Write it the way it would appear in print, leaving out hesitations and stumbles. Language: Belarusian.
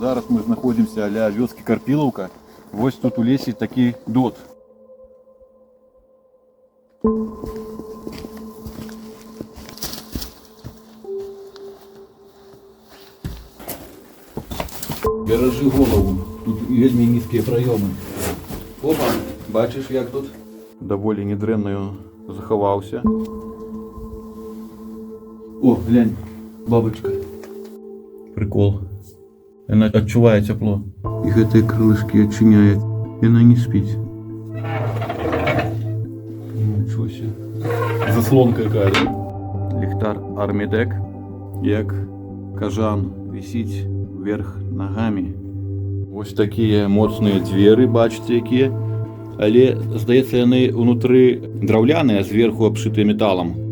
Зараз мы знаходзімся ля вёскі Карпілаўка. Вось тут у лесе такі дот. Беражы голову, тут вельмі нізкія праёмы. Опа, бачыш, як тут? Даволі недрэнна захаваўся. О, глянь, бабочка. Прикол. Яна адчувае цяпло. І гэтыя крылышкі адчыняе. Яна не спіць. Нічого себе. Заслонка якая. Ліхтар Армідек, як кажан, вісіць вверх нагамі. Вось такія моцныя дзверы, бачыце якія. Але, здаецца, яны ўнутры драўляныя, зверху абшытыя металам.